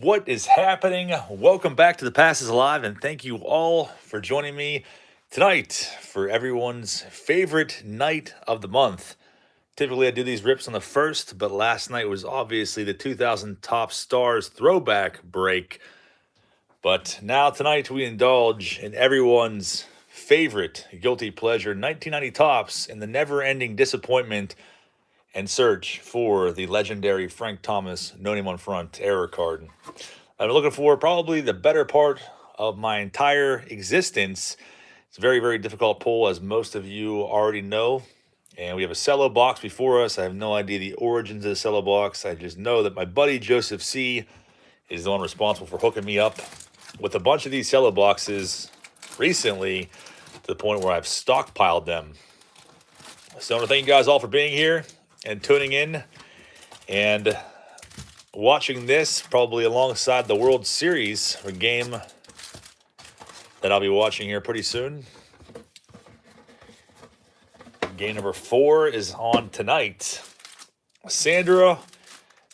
What is happening? Welcome back to The Pass is Alive, and thank you all for joining me tonight for everyone's favorite night of the month. Typically, I do these rips on the first, but last night was obviously the 2000 Top Stars throwback break. But now, tonight, we indulge in everyone's favorite guilty pleasure 1990 Tops and the never ending disappointment and search for the legendary Frank Thomas NNOF error card. I've been looking for probably the better part of my entire existence. It's a very, very difficult pull, as most of you already know. And we have a Cello box before us. I have no idea the origins of the Cello box. I just know that my buddy Joseph C. is the one responsible for hooking me up with a bunch of these Cello boxes recently, to the point where I've stockpiled them. So I want to thank you guys all for being here and tuning in and watching this, probably alongside the World Series, a game that I'll be watching here pretty soon. Game number 4 is on tonight. Sandra,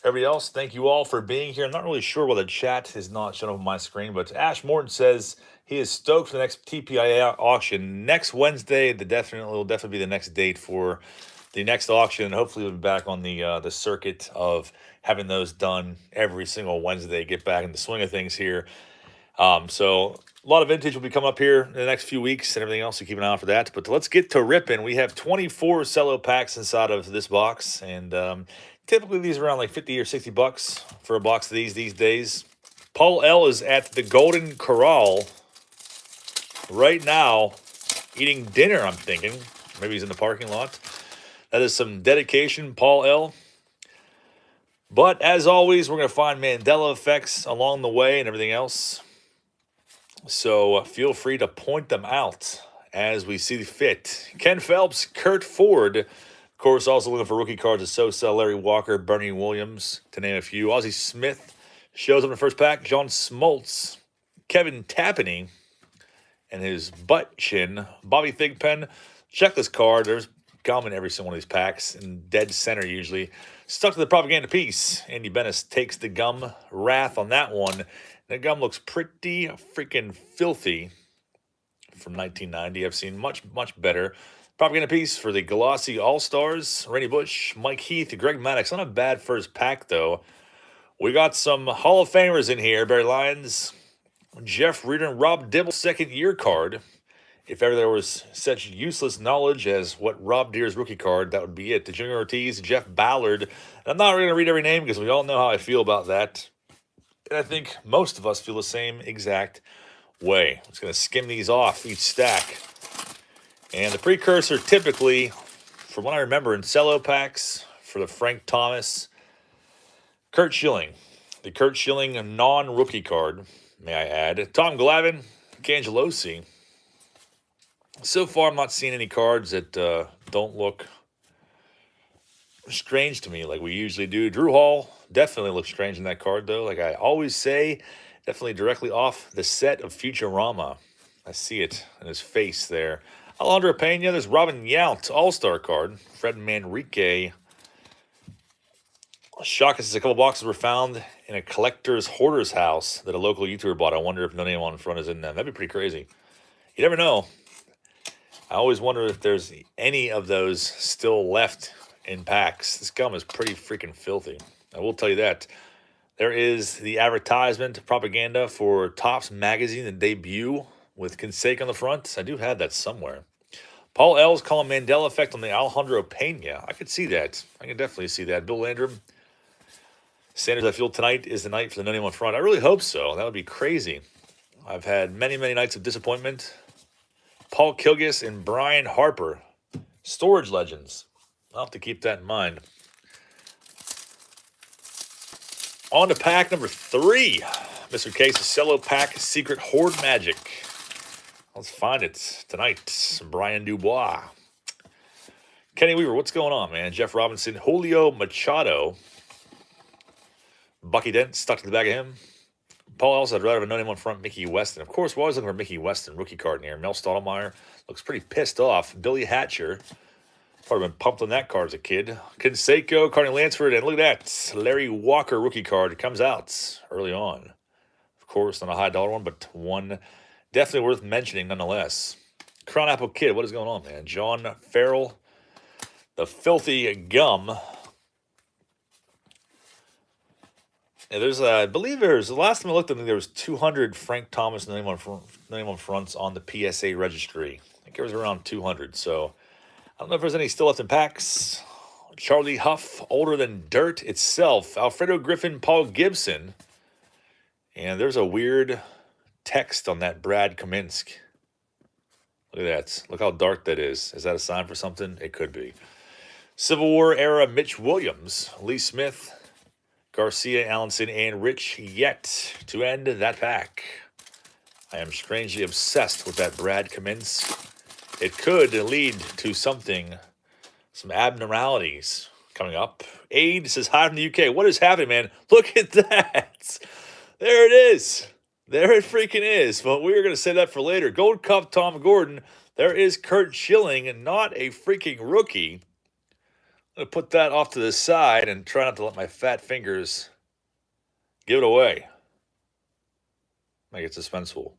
everybody else, thank you all for being here. I'm not really sure why the chat is not showing up on my screen, but Ash Morton says he is stoked for the next TPIA auction next Wednesday. Will definitely be the next date for the next auction. Hopefully we'll be back on the circuit of having those done every single Wednesday, get back in the swing of things here. So a lot of vintage will be coming up here in the next few weeks and everything else, so keep an eye out for that. But let's get to ripping. We have 24 Cello packs inside of this box, and typically these are around like 50 or 60 bucks for a box of these days. Paul L is at the Golden Corral right now eating dinner, I'm thinking. Maybe he's in the parking lot. That is some dedication, Paul L. But as always, we're going to find Mandela effects along the way and everything else. So feel free to point them out as we see fit. Ken Phelps, Kurt Ford. Of course, also looking for rookie cards of Sosa, Larry Walker, Bernie Williams, to name a few. Ozzie Smith shows up in the first pack. John Smoltz, Kevin Tappaney, and his butt chin. Bobby Thigpen, checklist card. There's gum in every single one of these packs, in dead center usually. Stuck to the propaganda piece. Andy Bennis takes the gum wrath on that one. The gum looks pretty freaking filthy from 1990. I've seen much, much better. Propaganda piece for the glossy All-Stars. Randy Bush, Mike Heath, Greg Maddox. Not a bad first pack, though. We got some Hall of Famers in here. Barry Lyons, Jeff Reardon, Rob Dibble, second-year card. If ever there was such useless knowledge as what Rob Deere's rookie card, that would be it. The Junior Ortiz, Jeff Ballard. And I'm not really going to read every name because we all know how I feel about that. And I think most of us feel the same exact way. I'm just going to skim these off each stack. And the precursor typically, from what I remember in Cello packs, for the Frank Thomas, Kurt Schilling. The Kurt Schilling non-rookie card, may I add. Tom Glavine, Cangelosi. So far, I'm not seeing any cards that don't look strange to me like we usually do. Drew Hall definitely looks strange in that card, though. Like I always say, definitely directly off the set of Futurama. I see it in his face there. Alondra Pena, there's Robin Yount, All-Star card. Fred Manrique. Shock us, a couple boxes were found in a collector's hoarder's house that a local YouTuber bought. I wonder if no name on front is in them. That'd be pretty crazy. You never know. I always wonder if there's any of those still left in packs. This gum is pretty freaking filthy. I will tell you that. There is the advertisement propaganda for Topps Magazine, the debut with Canseco on the front. I do have that somewhere. Paul L's calling Mandela effect on the Alejandro Pena. I could see that. I can definitely see that. Bill Landrum. Sanders, I feel tonight is the night for the No Name on Front. I really hope so. That would be crazy. I've had many, many nights of disappointment. Paul Kilgis and Brian Harper. Storage legends. I'll have to keep that in mind. On to pack number 3. Mr. Case's Cello Pack Secret Hoard Magic. Let's find it tonight. Brian Dubois. Kenny Weaver, what's going on, man? Jeff Robinson. Julio Machado. Bucky Dent stuck to the back of him. Paul also had rather have known him on front, Mickey Weston. Of course, we're always looking for Mickey Weston, rookie card in here. Mel Stottlemyre looks pretty pissed off. Billy Hatcher. Probably been pumped on that card as a kid. Canseco, Carney Lansford, and look at that. Larry Walker rookie card comes out early on. Of course, not a high dollar one, but one definitely worth mentioning nonetheless. Crown Apple Kid, what is going on, man? John Farrell, the filthy gum. And there's, I believe the last time I looked, I think there was 200 Frank Thomas NNOF fronts on the PSA registry. I think it was around 200, so I don't know if there's any still left in packs. Charlie Huff, older than dirt itself. Alfredo Griffin, Paul Gibson. And there's a weird text on that Brad Kaminsky. Look at that. Look how dark that is. Is that a sign for something? It could be. Civil War era Mitch Williams, Lee Smith, Garcia, Allenson, and Rich Yet to end that pack. I am strangely obsessed with that Brad Kaminsky. It could lead to some abnormalities coming up. Aid says, hi from the UK. What is happening, man? Look at that. There it is. There it freaking is. But we're going to say that for later. Gold Cup Tom Gordon. There is Kurt Schilling, not a freaking rookie. I'm going to put that off to the side and try not to let my fat fingers give it away. Make it suspenseful.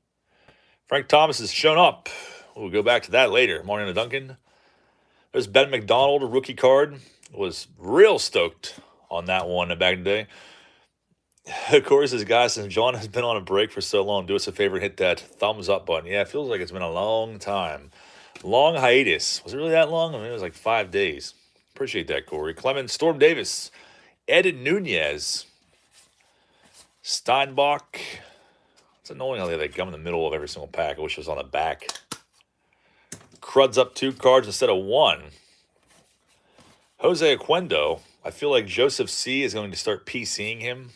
Frank Thomas has shown up. We'll go back to that later. Morning, Duncan. There's Ben McDonald, a rookie card. Was real stoked on that one back in the day. Of course, this guy says, John has been on a break for so long. Do us a favor and hit that thumbs up button. Yeah, it feels like it's been a long time. Long hiatus. Was it really that long? I mean, it was like 5 days. Appreciate that, Corey. Clemens, Storm Davis, Ed Nunez, Steinbach. It's annoying how they have that gum in the middle of every single pack. I wish it was on the back. Cruds up 2 cards instead of 1. Jose Oquendo. I feel like Joseph C. is going to start PCing him.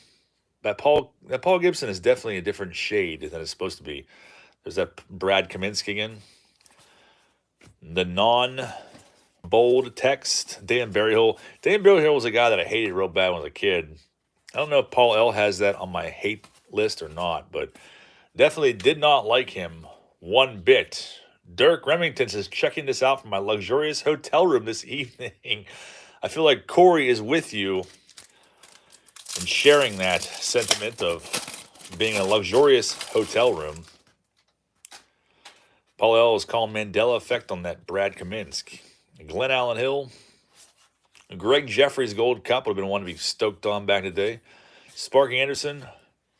That Paul Gibson is definitely a different shade than it's supposed to be. There's that Brad Kaminsky again. The non-bold text. Dan Berryhill. Dan Berryhill was a guy that I hated real bad when I was a kid. I don't know if Paul L. has that on my hate list or not, but definitely did not like him one bit. Dirk Remington says, checking this out from my luxurious hotel room this evening. I feel like Corey is with you in sharing that sentiment of being in a luxurious hotel room. Paul L. is calling Mandela effect on that Brad Kaminsky. Glenn Allen Hill. Greg Jeffries Gold Cup would have been one to be stoked on back in the day. Sparky Anderson,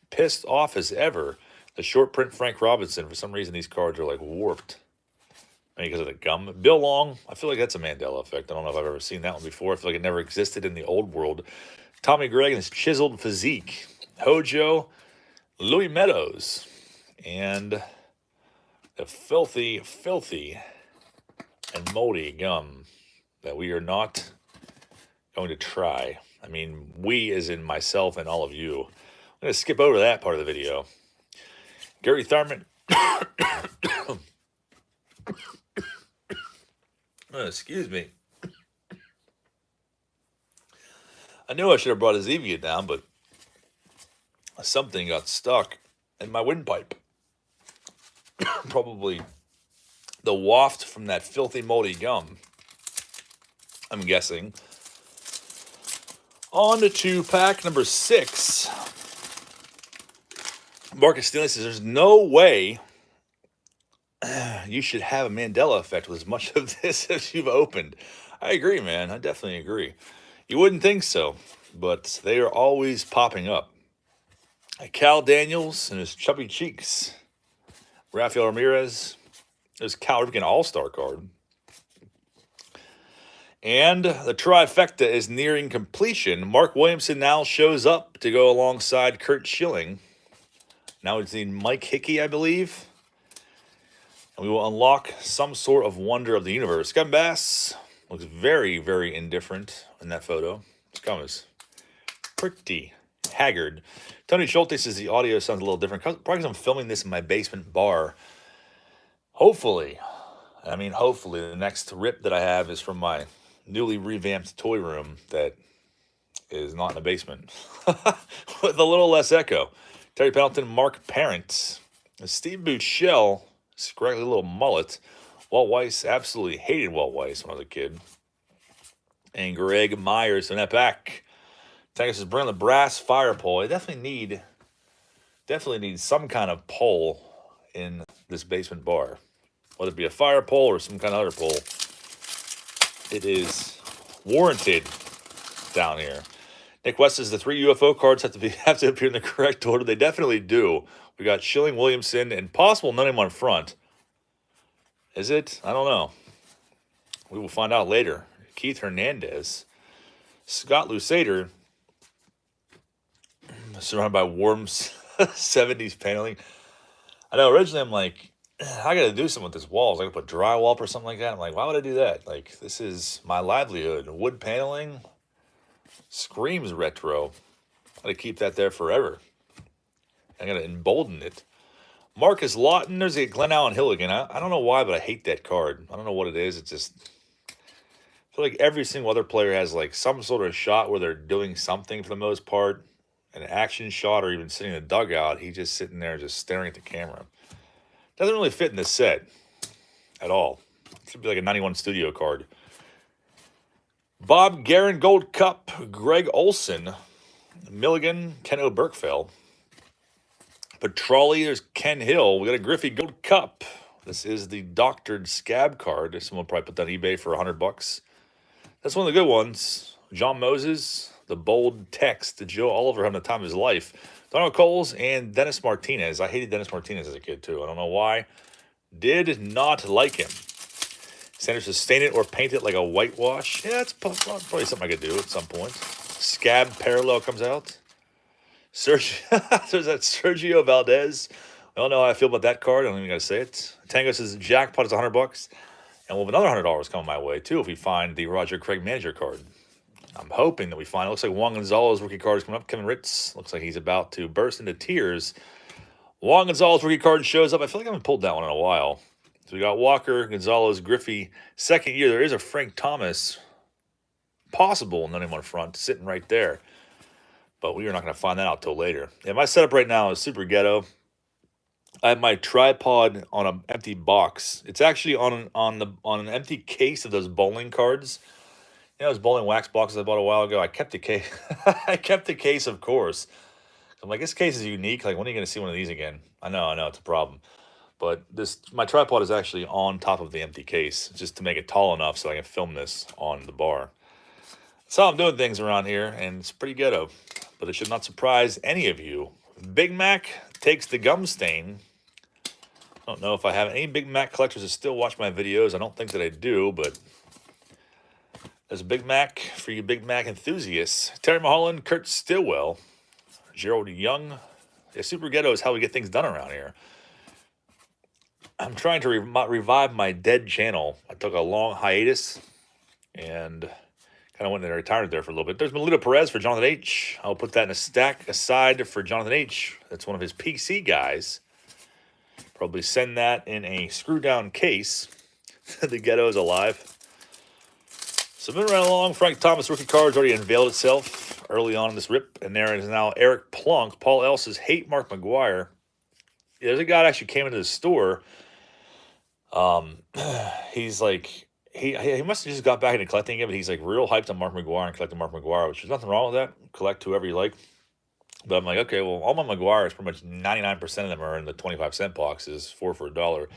pissed off as ever. The short print Frank Robinson. For some reason, these cards are like warped. Maybe because of the gum. Bill Long, I feel like that's a Mandela effect. I don't know if I've ever seen that one before. I feel like it never existed in the old world. Tommy Gregg and his chiseled physique. Hojo, Louis Meadows, and the filthy, filthy, and moldy gum that we are not going to try. I mean, we as in myself and all of you. I'm going to skip over that part of the video. Gary Thurman. Excuse me. I knew I should have brought a Zevia down, but something got stuck in my windpipe. Probably the waft from that filthy, moldy gum, I'm guessing. On to pack number 6. Marcus Stanley says, there's no way you should have a Mandela effect with as much of this as you've opened. I agree, man. I definitely agree. You wouldn't think so, but they are always popping up. Cal Daniels and his chubby cheeks. Rafael Ramirez. There's Cal Ripken All-Star card. And the trifecta is nearing completion. Mark Williamson now shows up to go alongside Kurt Schilling. Now it's in Mike Hickey, I believe. And we will unlock some sort of wonder of the universe. Scott Bass looks very, very indifferent in that photo. His gum is pretty haggard. Tony Schulte says the audio sounds a little different. Probably because I'm filming this in my basement bar. Hopefully, the next rip that I have is from my newly revamped toy room that is not in the basement. With a little less echo. Terry Pendleton, Mark Parent, Steve Buchel, scraggly little mullet. Walt Weiss, absolutely hated Walt Weiss when I was a kid. And Greg Myers in that back. Tangus is bringing the brass fire pole. I definitely need some kind of pole in this basement bar. Whether it be a fire pole or some kind of other pole. It is warranted down here. Nick West says the 3 UFO cards have to appear in the correct order. They definitely do. We got Schilling, Williamson, and possible none of them on front. Is it? I don't know. We will find out later. Keith Hernandez. Scott Lusader. Surrounded by warm 70s paneling. I know, originally I'm like, I got to do something with this walls. I got to put drywall up or something like that. I'm like, why would I do that? Like, this is my livelihood. Wood paneling screams retro. I got to keep that there forever. I got to embolden it. Marcus Lawton. There's a Glen Allen Hill again. I don't know why, but I hate that card. I don't know what it is. It's just, I feel like every single other player has like some sort of shot where they're doing something for the most part. An action shot or even sitting in the dugout. He's just sitting there just staring at the camera. Doesn't really fit in this set at all. It should be like a 91 studio card. Bob Guerin Gold Cup. Greg Olson. Milligan. Ken Oberkfell. Petrolli. There's Ken Hill. We got a Griffey Gold Cup. This is the doctored scab card. Someone will probably put that on eBay for $100. That's one of the good ones. John Moses. The bold text to Joe Oliver having the time of his life. Donald Coles and Dennis Martinez. I hated Dennis Martinez as a kid, too. I don't know why. Did not like him. Sanders to stain it or paint it like a whitewash. Yeah, that's probably something I could do at some point. Scab Parallel comes out. There's that Sergio Valdez. I don't know how I feel about that card. I don't even got to say it. Tango says jackpot is $100. And we'll have another $100 coming my way, too, if we find the Roger Craig manager card. I'm hoping that we find it. Looks like Juan Gonzalez rookie card is coming up. Kevin Ritz looks like he's about to burst into tears. Juan Gonzalez rookie card shows up. I feel like I haven't pulled that one in a while. So we got Walker, Gonzalez, Griffey. Second year, there is a Frank Thomas possible, none of them on front, sitting right there. But we are not going to find that out till later. And my setup right now is super ghetto. I have my tripod on an empty box. It's actually on an empty case of those bowling cards. You know those bowling wax boxes I bought a while ago? I kept the case. I kept the case, of course. I'm like, this case is unique. Like, when are you going to see one of these again? I know, it's a problem. But my tripod is actually on top of the empty case, just to make it tall enough so I can film this on the bar. That's how I'm doing things around here, and it's pretty ghetto. But it should not surprise any of you. Big Mac takes the gum stain. I don't know if I have any Big Mac collectors that still watch my videos. I don't think that I do, but there's a Big Mac for you Big Mac enthusiasts. Terry Mulholland, Kurt Stillwell, Gerald Young. Yeah, super ghetto is how we get things done around here. I'm trying to revive my dead channel. I took a long hiatus and kind of went into retirement there for a little bit. There's Melito Perez for Jonathan H. I'll put that in a stack aside for Jonathan H. That's one of his PC guys. Probably send that in a screw-down case. The ghetto is alive. So moving right along, Frank Thomas rookie cards already unveiled itself early on in this rip. And there is now Eric Plunk. Paul Elsa's hate Mark McGuire. Yeah, there's a guy that actually came into the store. He's like, he must have just got back into collecting it, but he's like real hyped on Mark McGuire and collecting Mark McGuire, which there's nothing wrong with that. Collect whoever you like. But I'm like, okay, well, all my McGuires, pretty much 99% of them are in the 25-cent boxes, 4 for $1. And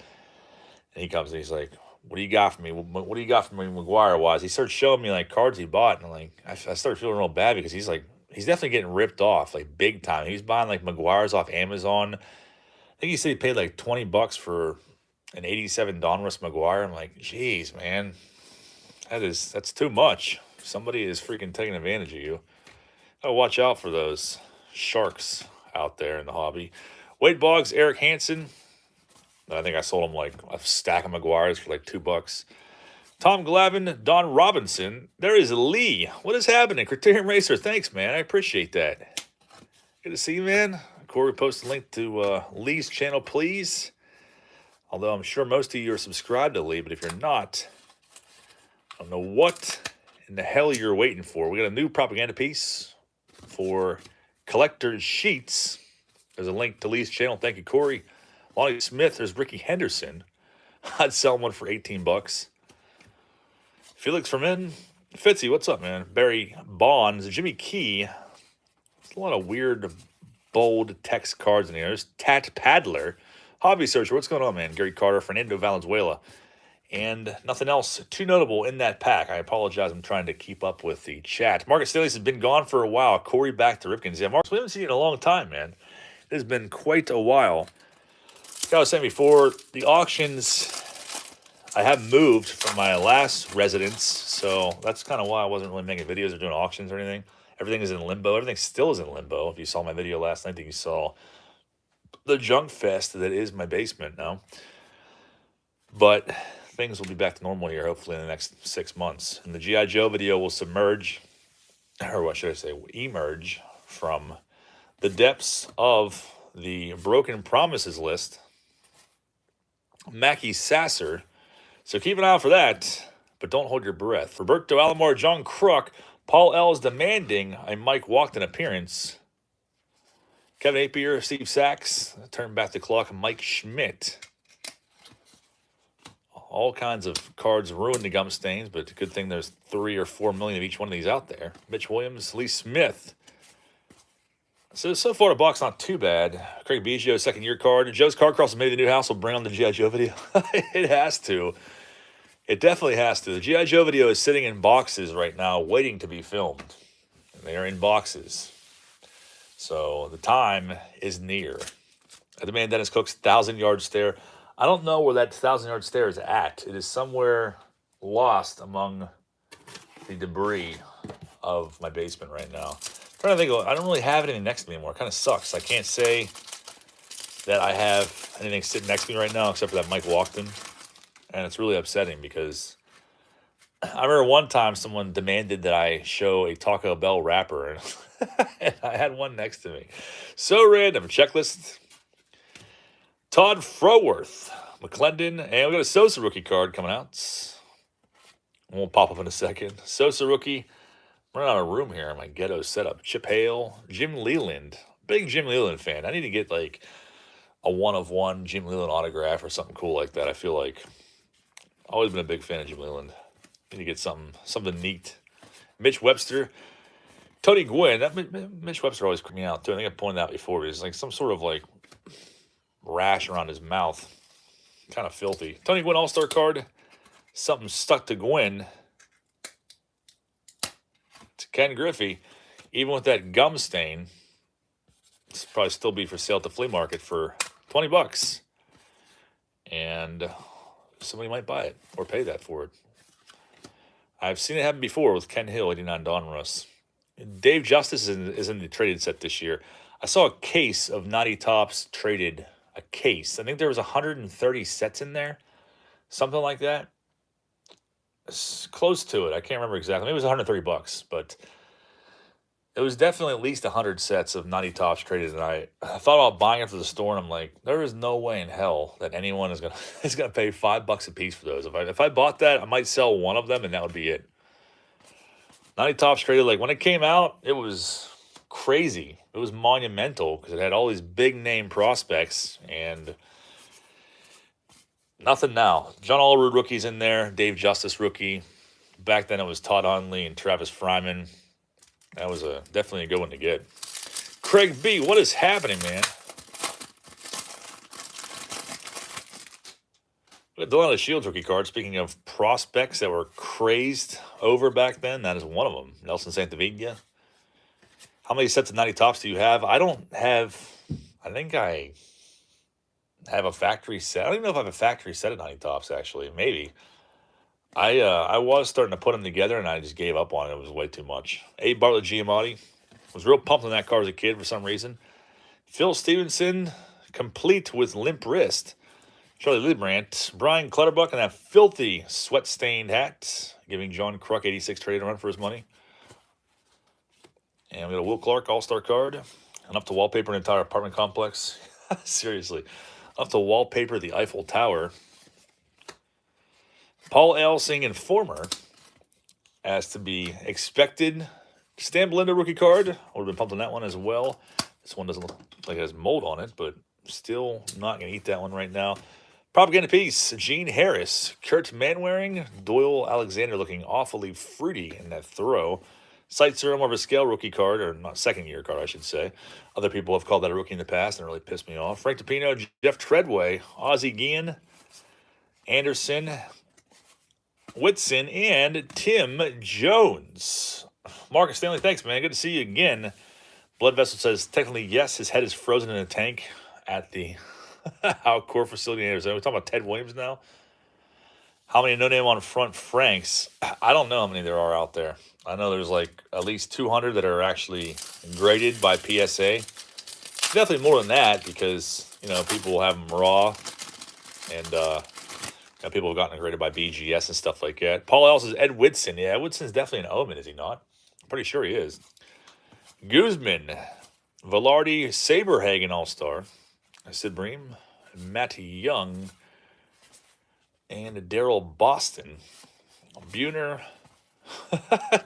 he comes and he's like, what do you got for me? What do you got for me McGuire-wise? He started showing me like cards he bought, and I'm like, I started feeling real bad because he's definitely getting ripped off, like big time. He was buying like McGuire's off Amazon. I think he said he paid like $20 for an 87 Donruss McGuire. I'm like, geez, man, that's too much. Somebody is freaking taking advantage of you. Gotta watch out for those sharks out there in the hobby. Wade Boggs, Eric Hansen. I think I sold him like a stack of McGuire's for like $2. Tom Glavine, Don Robinson. There is Lee. What is happening? Criterion Racer. Thanks, man. I appreciate that. Good to see you, man. Corey, post a link to Lee's channel, please. Although I'm sure most of you are subscribed to Lee, but if you're not, I don't know what in the hell you're waiting for. We got a new propaganda piece for collector's sheets. There's a link to Lee's channel. Thank you, Corey. Lonnie Smith, there's Ricky Henderson. I'd sell one for $18. Felix Fermin, Fitzy, what's up, man? Barry Bonds, Jimmy Key. There's a lot of weird, bold text cards in here. There's Tat Paddler. Hobby Searcher, what's going on, man? Gary Carter, Fernando Valenzuela. And nothing else too notable in that pack. I apologize. I'm trying to keep up with the chat. Marcus Stalius has been gone for a while. Corey back to Ripkins. Yeah, Marcus, we haven't seen you in a long time, man. It has been quite a while. Like I was saying before, the auctions, I have moved from my last residence, so that's kind of why I wasn't really making videos or doing auctions or anything. Everything is in limbo. Everything still is in limbo. If you saw my video last night, then you saw the junk fest that is my basement now. But things will be back to normal here, hopefully, in the next 6 months. And the G.I. Joe video will submerge, or what should I say, emerge from the depths of the Broken Promises list. Mackie Sasser. So keep an eye out for that, but don't hold your breath. Roberto Alomar, John Kruk, Paul L. is demanding a Mike Walkden appearance. Kevin Apier, Steve Sachs, turn back the clock, Mike Schmidt. All kinds of cards ruined the gum stains, but good thing there's 3 or 4 million of each one of these out there. Mitch Williams, Lee Smith. So far the box not too bad. Craig Biggio, second year card. Joe's Card Cross made the new house will bring on the G.I. Joe video. It has to. It definitely has to. The G.I. Joe video is sitting in boxes right now, waiting to be filmed. And they are in boxes. So the time is near. I demand Dennis Cook's 1,000-yard stare. I don't know where that 1,000-yard stare is at. It is somewhere lost among the debris of my basement right now. I'm trying to think, I don't really have anything next to me anymore. It kind of sucks. I can't say that I have anything sitting next to me right now except for that Mike Walkden. And it's really upsetting because I remember one time someone demanded that I show a Taco Bell wrapper, and, and I had one next to me. So random. Checklist. Todd Froworth, McClendon, and we got a Sosa rookie card coming out. It won't pop up in a second. Sosa rookie. I'm running out of room here in my ghetto setup. Chip Hale, Jim Leland. Big Jim Leland fan. I need to get like a one-of-one Jim Leland autograph or something cool like that. I feel like I've always been a big fan of Jim Leland. Need to get something neat. Mitch Webster, Tony Gwynn. Mitch Webster always creeped me out too. I think I pointed out before. He's like some sort of like rash around his mouth. Kind of filthy. Tony Gwynn All-Star card. Something stuck to Gwynn. To Ken Griffey. Even with that gum stain, this will probably still be for sale at the flea market for $20. And somebody might buy it or pay that for it. I've seen it happen before with Ken Hill, 89 Donruss. Dave Justice is in the traded set this year. I saw a case of Naughty Tops traded. A case. I think there was 130 sets in there. Something like that. It's close to it. I can't remember exactly. Maybe it was $130, but it was definitely at least 100 sets of Naughty Tops traded. And I thought about buying it for the store, and I'm like, there is no way in hell that anyone is gonna pay $5 a piece for those. If I bought that, I might sell one of them, and that would be it. Naughty Tops traded, like when it came out, it was crazy. It was monumental because it had all these big name prospects and nothing now. John Allrood rookies in there. Dave Justice rookie. Back then it was Todd Hundley and Travis Fryman. That was definitely a good one to get. Craig B, what is happening, man? Delano Shields rookie card. Speaking of prospects that were crazed over back then, that is one of them. Nelson Santaviglia. How many sets of 90 Tops do you have? I don't have. I think I have a factory set. I don't even know if I have a factory set of 90 Tops, actually. Maybe. I was starting to put them together, and I just gave up on it. It was way too much. A. Bartlett Giamatti. Was real pumped on that card as a kid for some reason. Phil Stevenson, complete with limp wrist. Charlie Liebrandt. Brian Clutterbuck in that filthy sweat-stained hat, giving John Kruk 86 trade run for his money. And we got a Will Clark All-Star card. Enough to wallpaper an entire apartment complex. Seriously. Enough to wallpaper the Eiffel Tower. Paul Elsing Informer, as to be expected. Stan Belinda rookie card. I would have been pumped on that one as well. This one doesn't look like it has mold on it, but still not going to eat that one right now. Propaganda piece, Gene Harris, Kurt Manwaring, Doyle Alexander looking awfully fruity in that throw. Sight Serum over scale rookie card, or not second year card, I should say. Other people have called that a rookie in the past and it really pissed me off. Frank Thomas, Jeff Treadway, Ozzie Guillen, Anderson, Whitson, and Tim Jones. Marcus Stanley, thanks, man. Good to see you again. Blood Vessel says, technically, yes, his head is frozen in a tank at the Outcore facility in Arizona. We're talking about Ted Williams now. How many no name on front Franks? I don't know how many there are out there. I know there's like at least 200 that are actually graded by PSA. Definitely more than that because, you know, people will have them raw and people have gotten graded by BGS and stuff like that. Paul Ellis is Ed Whitson. Yeah, Whitson's definitely an Omen, is he not? I'm pretty sure he is. Guzman, Velarde, Saberhagen All-Star, Sid Bream, Matt Young, and Daryl Boston. Buhner,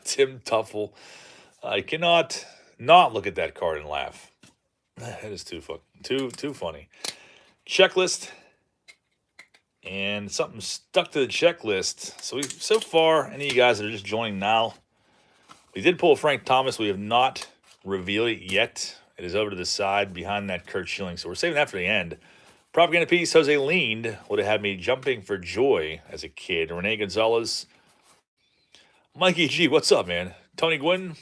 Tim Tuffle. I cannot not look at that card and laugh. That is too funny. Checklist. And something stuck to the checklist. So far, any of you guys that are just joining now, we did pull Frank Thomas. We have not revealed it yet. It is over to the side behind that Kurt Schilling. So we're saving that for the end. Propaganda piece, Jose Leaned would have had me jumping for joy as a kid. Renee Gonzalez. Mikey G, what's up, man? Tony Gwynn.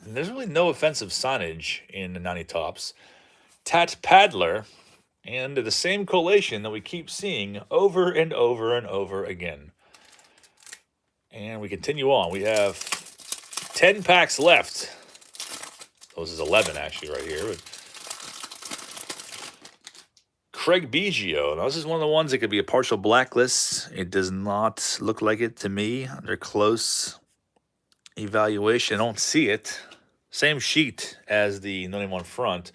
There's really no offensive signage in the 90 Tops. Tat Paddler. And the same collation that we keep seeing over and over and over again. And we continue on. We have 10 packs left. Oh, this is 11 actually right here. But Craig Biggio. Now, this is one of the ones that could be a partial blacklist. It does not look like it to me. Under close evaluation, I don't see it. Same sheet as the no name on front.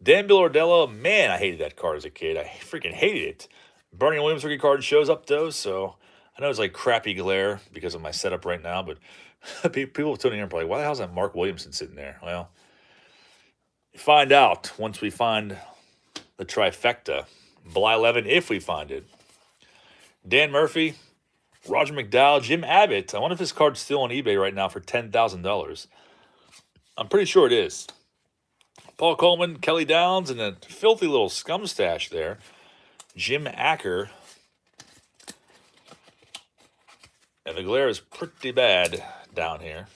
Dan Billardello, man, I hated that card as a kid. I freaking hated it. Bernie Williams rookie card shows up, though, so I know it's like crappy glare because of my setup right now, but people tuning in are probably, why the hell is that Mark Williamson sitting there? Well, you find out once we find the trifecta. Bly 11, if we find it. Dan Murphy, Roger McDowell, Jim Abbott. I wonder if this card's still on eBay right now for $10,000. I'm pretty sure it is. Paul Coleman, Kelly Downs, and a filthy little scum stash there. Jim Acker. And the glare is pretty bad down here.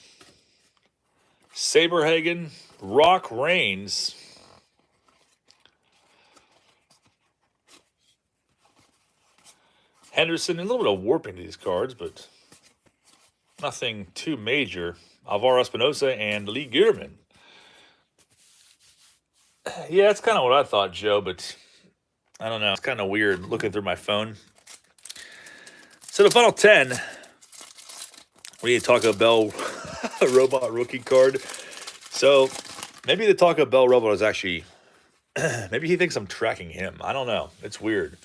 Saberhagen, Rock Reigns. Henderson, a little bit of warping to these cards, but nothing too major. Alvaro Espinosa and Lee Gearman. Yeah, that's kind of what I thought, Joe, but I don't know. It's kind of weird looking through my phone. So the final 10, we need Taco Bell robot rookie card. So maybe the Taco Bell robot is actually, maybe he thinks I'm tracking him. I don't know. It's weird.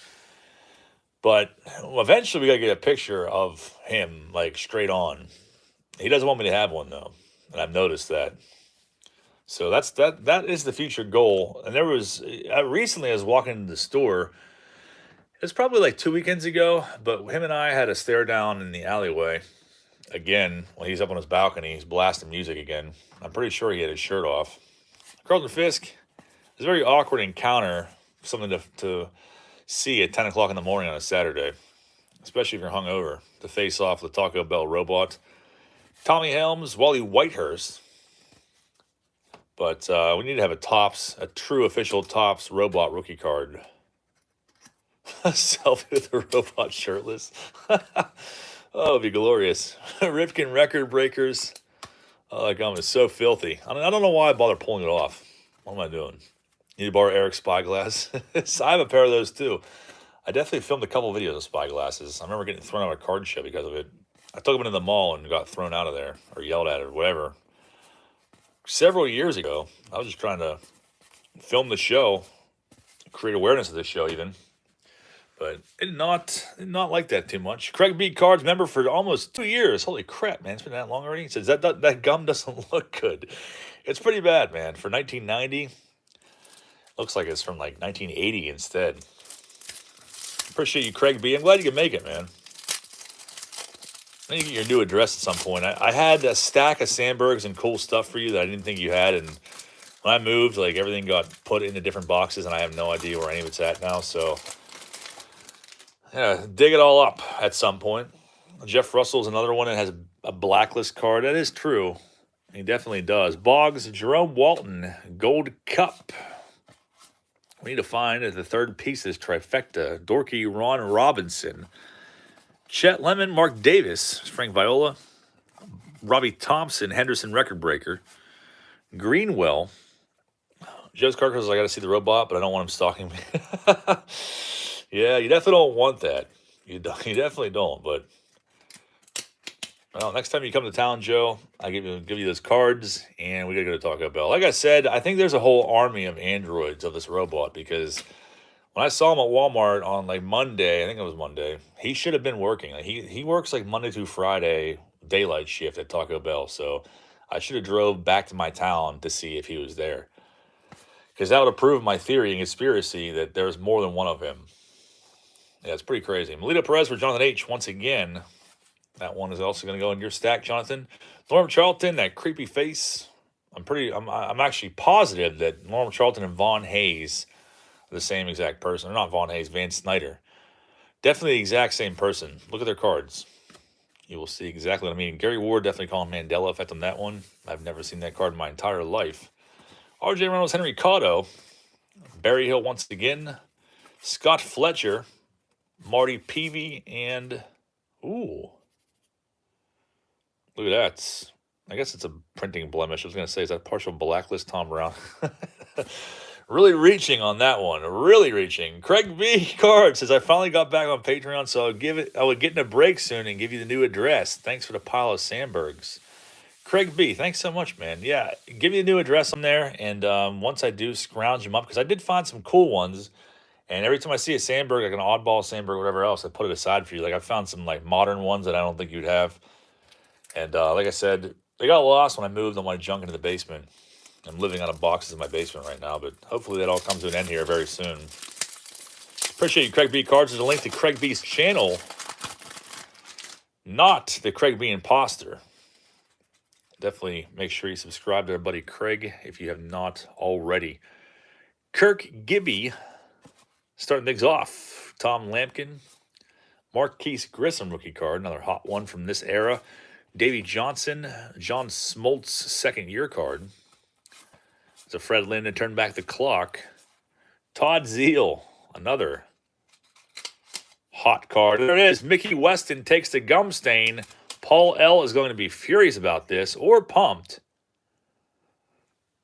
But eventually we got to get a picture of him, like, straight on. He doesn't want me to have one, though, and I've noticed that. So that is the future goal. And there was, recently I was walking into the store. It was probably like 2 weekends ago, but him and I had a stare down in the alleyway. Again, when he's up on his balcony, he's blasting music again. I'm pretty sure he had his shirt off. Carlton Fisk, it was a very awkward encounter, something to see at 10 o'clock in the morning on a Saturday, especially if you're hungover, to face off the Taco Bell robot. Tommy Helms, Wally Whitehurst. But we need to have a true official Topps robot rookie card. Selfie with the robot shirtless. Oh, it'd be glorious. Ripken Record Breakers. Oh, that gum is so filthy. I don't know why I bother pulling it off. What am I doing? Need to borrow Eric's Spyglass? I have a pair of those too. I definitely filmed a couple videos of Spyglasses. I remember getting thrown out of a card show because of it. I took them into the mall and got thrown out of there, or yelled at, or whatever. Several years ago, I was just trying to film the show, create awareness of this show even. But it did not like that too much. Craig B. Cards member for almost 2 years. Holy crap, man. It's been that long already. He says that gum doesn't look good. It's pretty bad, man. For 1990, looks like it's from like 1980 instead. Appreciate you, Craig B. I'm glad you can make it, man. I need to get your new address at some point. I had a stack of Sandbergs and cool stuff for you that I didn't think you had, and when I moved, like, everything got put into different boxes, and I have no idea where any of it's at now, so yeah, dig it all up at some point. Jeff Russell's another one that has a blacklist card. That is true. He definitely does. Boggs, Jerome Walton, Gold Cup. We need to find the third piece of this trifecta. Dorky, Ron Robinson. Chet Lemon, Mark Davis, Frank Viola, Robbie Thompson, Henderson record breaker, Greenwell. Joe's Carcass, I got to see the robot, but I don't want him stalking me. Yeah, you definitely don't want that. You definitely don't. But well, next time you come to town, Joe, I give you those cards, and we gotta go to Taco Bell. Like I said, I think there's a whole army of androids of this robot because when I saw him at Walmart on like Monday, I think it was Monday, he should have been working. Like he works like Monday through Friday daylight shift at Taco Bell. So I should have drove back to my town to see if he was there. Because that would have proved my theory and conspiracy that there's more than one of him. Yeah, it's pretty crazy. Melita Perez for Jonathan H. once again. That one is also going to go in your stack, Jonathan. Norm Charlton, that creepy face. I'm actually positive that Norm Charlton and Vaughn Hayes the same exact person. Or not Vaughn Hayes, Van Snyder. Definitely the exact same person. Look at their cards. You will see exactly what I mean. Gary Ward definitely calling Mandela effect on that one. I've never seen that card in my entire life. RJ Reynolds, Henry Cotto. Barry Hill once again. Scott Fletcher. Marty Peavy. And, ooh. Look at that. I guess it's a printing blemish. I was going to say, is that partial blacklist Tom Brown? Really reaching on that one. Really reaching. Craig B. Card says, I finally got back on Patreon, so I would get in a break soon and give you the new address. Thanks for the pile of Sandbergs. Craig B., thanks so much, man. Yeah, give you the new address on there, and once I do scrounge them up, because I did find some cool ones, and every time I see a Sandberg, like an oddball Sandberg, whatever else, I put it aside for you. Like, I found some, like, modern ones that I don't think you'd have. And like I said, they got lost when I moved all my junk into the basement. I'm living out of boxes in my basement right now, but hopefully that all comes to an end here very soon. Appreciate you, Craig B. Cards. There's a link to Craig B's channel, not the Craig B. Imposter. Definitely make sure you subscribe to our buddy Craig if you have not already. Kirk Gibby, starting things off. Tom Lampkin. Marquise Grissom rookie card, another hot one from this era. Davey Johnson, John Smoltz second year card. It's a Fred Lynn to turn back the clock. Todd Zeal, another hot card. There it is. Mickey Weston takes the gum stain. Paul L. is going to be furious about this or pumped.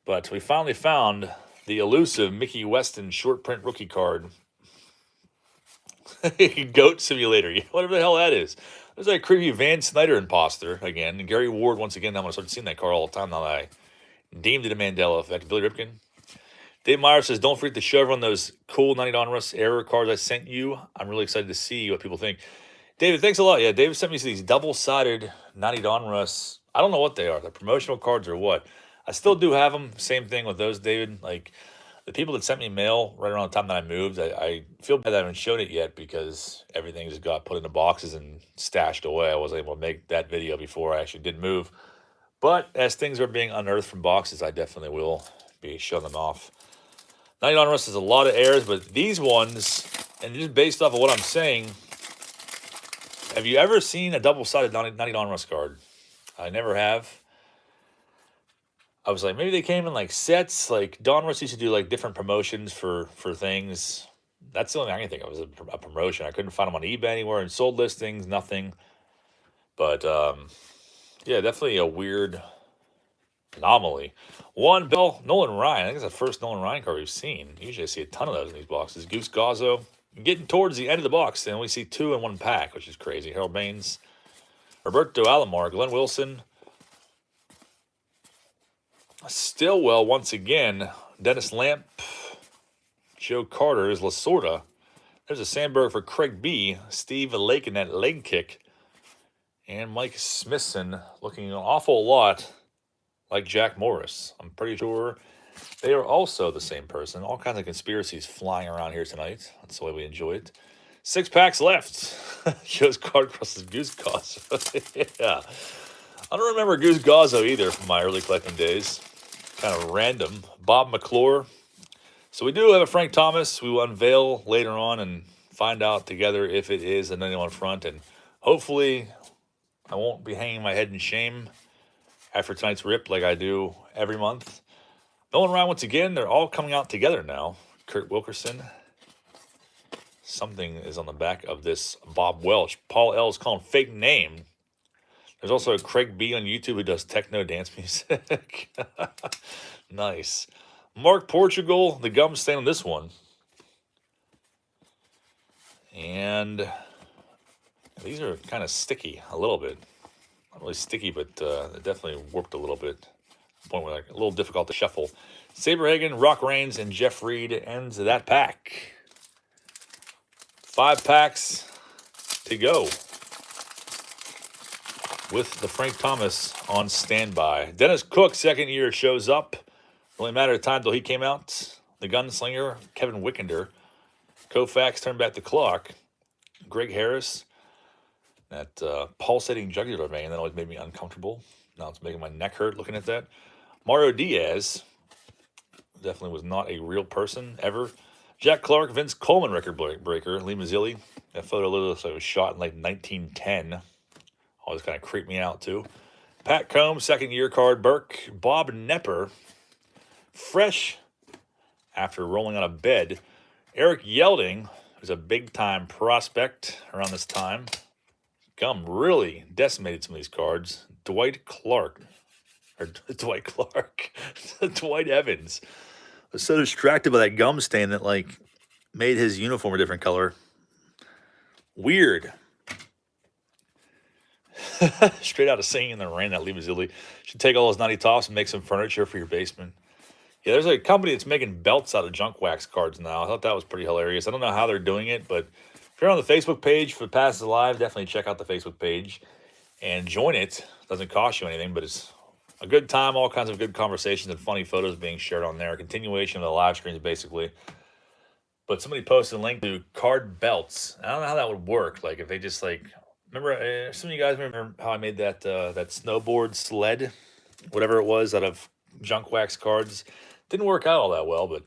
But we finally found the elusive Mickey Weston short print rookie card. Goat Simulator, whatever the hell that is. There's that creepy Van Snyder imposter again. And Gary Ward, once again, I'm going to start seeing that card all the time now that I deemed it a Mandela effect. Billy Ripken. Dave Meyer says, don't forget to show everyone those cool 90 Donruss error cards I sent you. I'm really excited to see what people think. David, thanks a lot. Yeah, David sent me these double-sided 90 Donruss. I don't know what they are. They're promotional cards or what. I still do have them. Same thing with those, David. Like, the people that sent me mail right around the time that I moved, I feel bad that I haven't shown it yet because everything just got put into boxes and stashed away. I wasn't able to make that video before I actually did move. But as things are being unearthed from boxes, I definitely will be showing them off. 90 Donruss is a lot of errors, but these ones, and just based off of what I'm saying, have you ever seen a double-sided 90 Donruss card? I never have. I was like, maybe they came in like sets. Like Donruss used to do like different promotions for things. That's the only thing I can think of was a promotion. I couldn't find them on eBay anywhere and sold listings, nothing. But yeah, definitely a weird anomaly. One Bill Nolan Ryan. I think it's the first Nolan Ryan card we've seen. Usually I see a ton of those in these boxes. Goose Gazzo. Getting towards the end of the box, and we see two in one pack, which is crazy. Harold Baines, Roberto Alomar, Glenn Wilson, Stillwell once again, Dennis Lamp, Joe Carter is Lasorda. There's a Sandberg for Craig B, Steve Lake in that leg kick, and Mike Smithson looking an awful lot like Jack Morris. I'm pretty sure they are also the same person. All kinds of conspiracies flying around here tonight. That's the way we enjoy it. 6 packs left. Shows card crosses Goose Gazzo. Yeah. I don't remember Goose Gazzo either from my early collecting days. Kind of random. Bob McClure. So we do have a Frank Thomas. We will unveil later on and find out together if it is a 91 front. And hopefully I won't be hanging my head in shame after tonight's rip like I do every month. Nolan Ryan once again. They're all coming out together now. Kurt Wilkerson. Something is on the back of this Bob Welch. Paul L. is calling fake name. There's also a Craig B on YouTube who does techno dance music. Nice. Mark Portugal, the gum stain on this one. And these are kind of sticky a little bit. Not really sticky, but it definitely warped a little bit. To the point where like a little difficult to shuffle. Saberhagen, Rock Reigns, and Jeff Reed ends that pack. 5 packs to go with the Frank Thomas on standby. Dennis Cook, second year, shows up. Only matter of time till he came out. The Gunslinger, Kevin Wickender. Koufax turned back the clock. Greg Harris. That pulsating jugular vein that always made me uncomfortable. Now it's making my neck hurt looking at that. Mario Diaz. Definitely was not a real person ever. Jack Clark, Vince Coleman record breaker. Lee Mazzilli. That photo looks like it was shot in like 1910. Always kind of creeped me out too. Pat Combs, second year card. Burke. Bob Nepper. Fresh after rolling on a bed. Eric Yelding, who's a big-time prospect around this time. Gum really decimated some of these cards. Dwight Evans was so distracted by that gum stain that, like, made his uniform a different color. Weird. Straight out of Singing in the Rain, that Lee Mazzilli. Should take all those 90 tops and make some furniture for your basement. Yeah, there's a company that's making belts out of junk wax cards now. I thought that was pretty hilarious. I don't know how they're doing it, but if you're on the Facebook page for Passes Live, definitely check out the Facebook page and join it. It doesn't cost you anything, but it's a good time. All kinds of good conversations and funny photos being shared on there. A continuation of the live streams, basically. But somebody posted a link to card belts. I don't know how that would work. Like if they just like, remember, some of you guys remember how I made that that snowboard sled, whatever it was, out of junk wax cards. Didn't work out all that well, but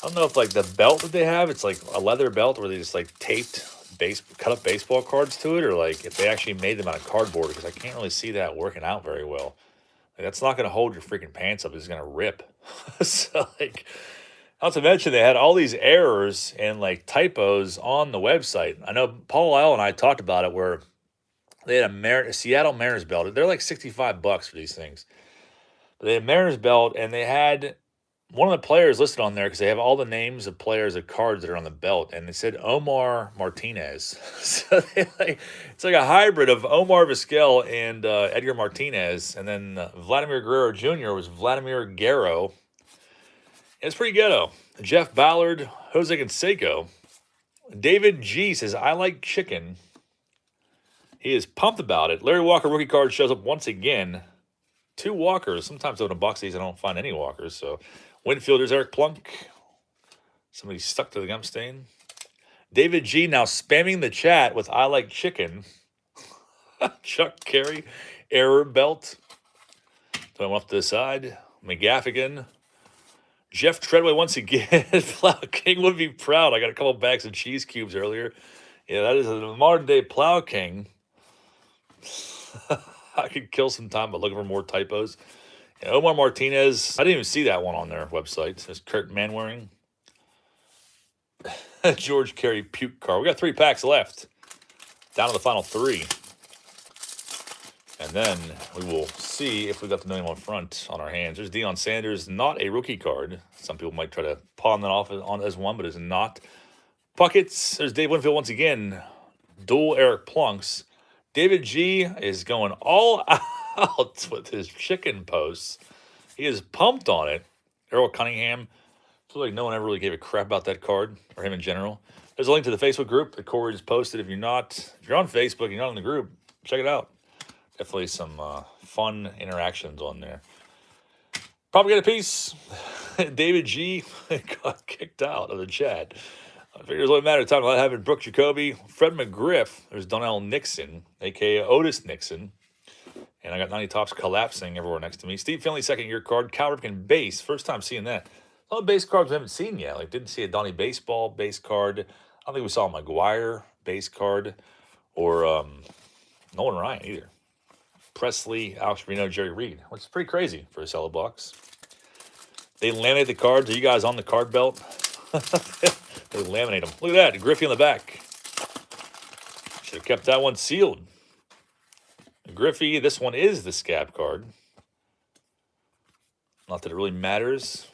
I don't know if like the belt that they have, it's like a leather belt where they just like taped cut up baseball cards to it, or like if they actually made them out of cardboard, because I can't really see that working out very well. Like, that's not going to hold your freaking pants up. It's going to rip. So like, not to mention they had all these errors and like typos on the website. I know Paul L and I talked about it where they had a Seattle Mariners belt. They're like $65 for these things. But they had a Mariners belt, and they had one of the players listed on there because they have all the names of players of cards that are on the belt, and they said Omar Martinez. So it's like a hybrid of Omar Vizquel and Edgar Martinez, and then Vladimir Guerrero Jr. was Vladimir Guerrero. It's pretty ghetto. Jeff Ballard, Jose Canseco. David G says, I like chicken. He is pumped about it. Larry Walker rookie card shows up once again. 2 walkers. Sometimes in a box these I don't find any walkers. So Winfielders, Eric Plunk. Somebody stuck to the gum stain. David G now spamming the chat with I like chicken. Chuck Carey, error belt. So I'm off to the side. McGaffigan. Jeff Treadway once again. Plow King would be proud. I got a couple bags of cheese cubes earlier. Yeah, that is a modern day Plow King. I could kill some time by looking for more typos. And Omar Martinez, I didn't even see that one on their website. There's Kurt Manwaring. George Carey puke car. We got 3 packs left. Down to the final 3. And then we will see if we got the 91 front on our hands. There's Deion Sanders, not a rookie card. Some people might try to pawn that off as one, but it's not. Puckets, there's Dave Winfield once again. Dual Eric Plunks. David G is going all out with his chicken posts. He is pumped on it. Errol Cunningham. Feels like no one ever really gave a crap about that card, or him in general. There's a link to the Facebook group that Corey just posted. If you're on Facebook, you're not in the group, check it out. Definitely some fun interactions on there. Probably get a piece. David G got kicked out of the chat. I figure it's only a matter of time without having Brooke Jacoby, Fred McGriff. There's Donnell Nixon, a.k.a. Otis Nixon. And I got 90 Tops collapsing everywhere next to me. Steve Finley, second-year card. Cal Ripken base. First time seeing that. A lot of base cards we haven't seen yet. Like, didn't see a Donnie Baseball base card. I don't think we saw a McGuire base card. Or Nolan Ryan either. Presley, Alex Reno, Jerry Reed. Which is pretty crazy for a Cello box. They laminate the cards. Are you guys on the card belt? They laminate them. Look at that. Griffey on the back. Should have kept that one sealed. Griffey, this one is the scab card. Not that it really matters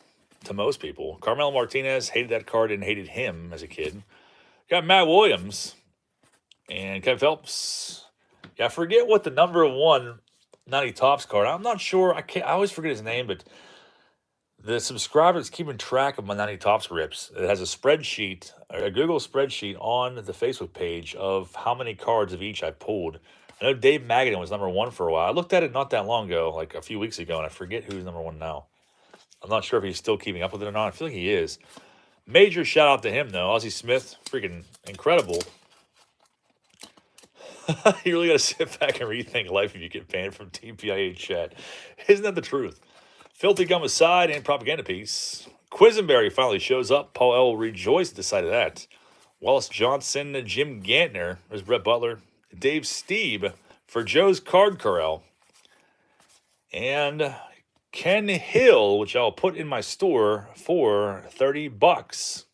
to most people. Carmelo Martinez, hated that card and hated him as a kid. Got Matt Williams and Kevin Phelps. Yeah, I forget what the number 1 90 Tops card. I'm not sure. I always forget his name, but the subscriber that's keeping track of my 90 Tops rips, it has a spreadsheet, a Google spreadsheet on the Facebook page of how many cards of each I pulled. I know Dave Magadan was number 1 for a while. I looked at it not that long ago, like a few weeks ago, and I forget who's number 1 now. I'm not sure if he's still keeping up with it or not. I feel like he is. Major shout out to him, though. Ozzie Smith, freaking incredible. You really got to sit back and rethink life if you get banned from TPIA chat. Isn't that the truth? Filthy Gum aside and propaganda piece. Quisenberry finally shows up. Paul L. will rejoice at the sight of that. Wallace Johnson, Jim Gantner. There's Brett Butler. Dave Steeb for Joe's Card Corral. And Ken Hill, which I'll put in my store for $30.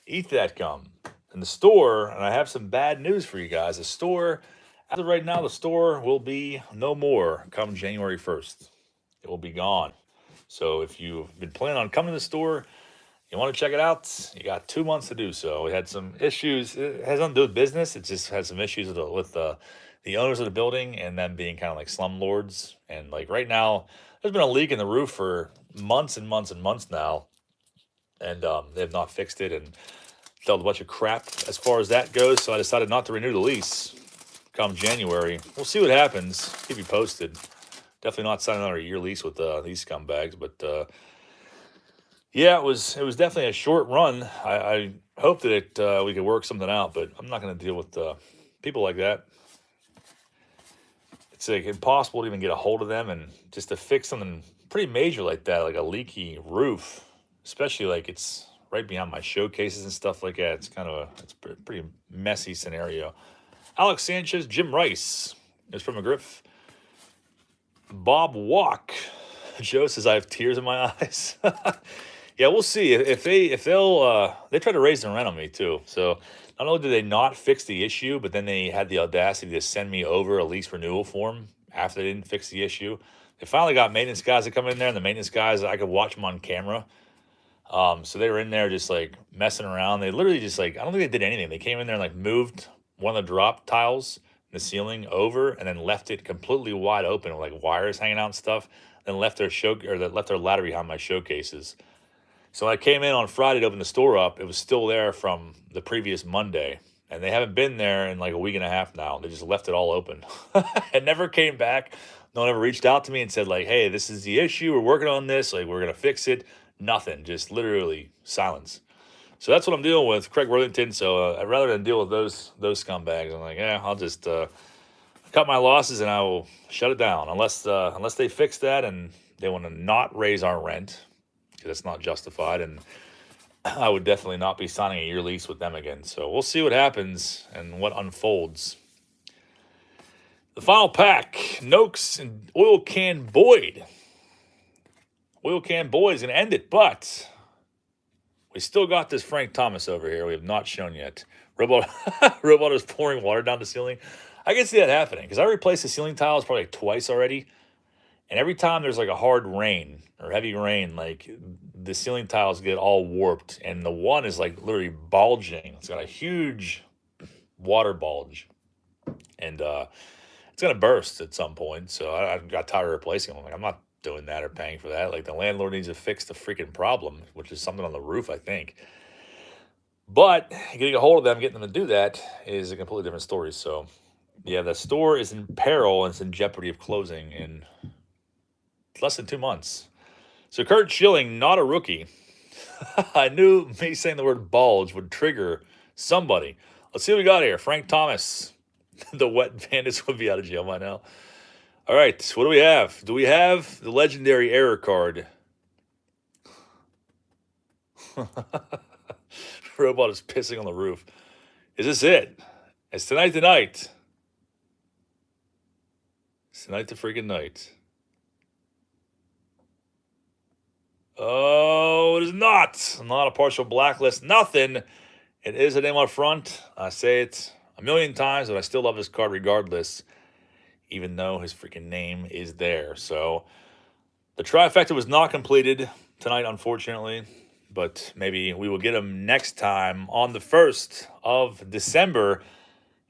Eat that gum. In the store, and I have some bad news for you guys. The store, as of right now, the store will be no more come January 1st. It will be gone. So if you've been planning on coming to the store, you want to check it out, you got 2 months to do so. We had some issues. It has nothing to do with business. It just had some issues with the owners of the building and them being kind of like slumlords. And like right now, there's been a leak in the roof for months and months and months now. And they have not fixed it and felt a bunch of crap as far as that goes. So I decided not to renew the lease come January. We'll see what happens. Keep you posted. Definitely not signing another year lease with these scumbags. But yeah, it was definitely a short run. I hope that we could work something out, but I'm not going to deal with people like that. It's like impossible to even get a hold of them, and just to fix something pretty major like that, like a leaky roof, especially like it's right behind my showcases and stuff like that. It's a pretty messy scenario. Alex Sanchez, Jim Rice is from McGriff. Bob Walk. Joe says I have tears in my eyes. Yeah, we'll see if they'll they try to raise the rent on me too. So not only did they not fix the issue, but then they had the audacity to send me over a lease renewal form after they didn't fix the issue. They finally got maintenance guys that come in there, and the maintenance guys, I could watch them on camera. So they were in there just like messing around. They literally just like, I don't think they did anything. They came in there and like moved one of the drop tiles in the ceiling over and then left it completely wide open with like wires hanging out and stuff. Then left their ladder behind my showcases. So when I came in on Friday to open the store up, it was still there from the previous Monday. And they haven't been there in like a week and a half now. They just left it all open. It never came back. No one ever reached out to me and said like, hey, this is the issue. We're working on this. Like, we're going to fix it. Nothing. Just literally silence. So that's what I'm dealing with, Craig Worthington. So I'd rather than deal with those scumbags. I'm like, yeah, I'll just cut my losses and I will shut it down. Unless they fix that and they want to not raise our rent, because that's not justified. And I would definitely not be signing a year lease with them again. So we'll see what happens and what unfolds. The final pack, Noakes and Oil Can Boyd. Oil Can Boyd is going to end it, but we still got this Frank Thomas over here we have not shown yet. Robot is pouring water down the ceiling. I can see that happening because I replaced the ceiling tiles probably like twice already. And every time there's like a hard rain or heavy rain, like the ceiling tiles get all warped. And the one is like literally bulging. It's got a huge water bulge. And it's going to burst at some point. So I got tired of replacing them. I'm like, I'm not doing that or paying for that. Like the landlord needs to fix the freaking problem, which is something on the roof, I think. But getting a hold of them, getting them to do that is a completely different story. So yeah, the store is in peril and it's in jeopardy of closing in less than 2 months. So Kurt Schilling, not a rookie. I knew me saying the word bulge would trigger somebody. Let's see what we got here. Frank Thomas. The wet bandits would be out of jail by now. All right, what do we have? Do we have the legendary error card? Robot is pissing on the roof. Is this it? It's tonight. It's tonight the freaking night. Oh, it is not. Not a partial blacklist. Nothing. It is a name on front. I say it a million times, but I still love this card regardless, even though his freaking name is there. So the trifecta was not completed tonight, unfortunately, but maybe we will get him next time on the 1st of December,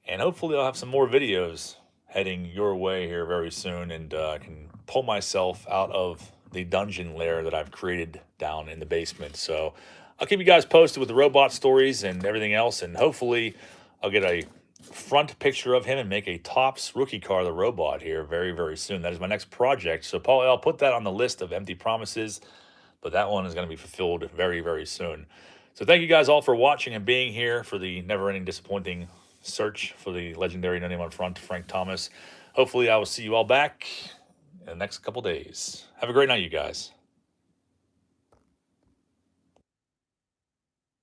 and hopefully I'll have some more videos heading your way here very soon, and I can pull myself out of the dungeon lair that I've created down in the basement. So I'll keep you guys posted with the robot stories and everything else, and hopefully I'll get a front picture of him and make a Topps rookie card of the robot here very, very soon. That is my next project. So Paul, I'll put that on the list of empty promises, but that one is going to be fulfilled very, very soon. So thank you guys all for watching and being here for the never-ending disappointing search for the legendary No Name on Front, Frank Thomas. Hopefully I will see you all back in the next couple days. Have a great night, you guys.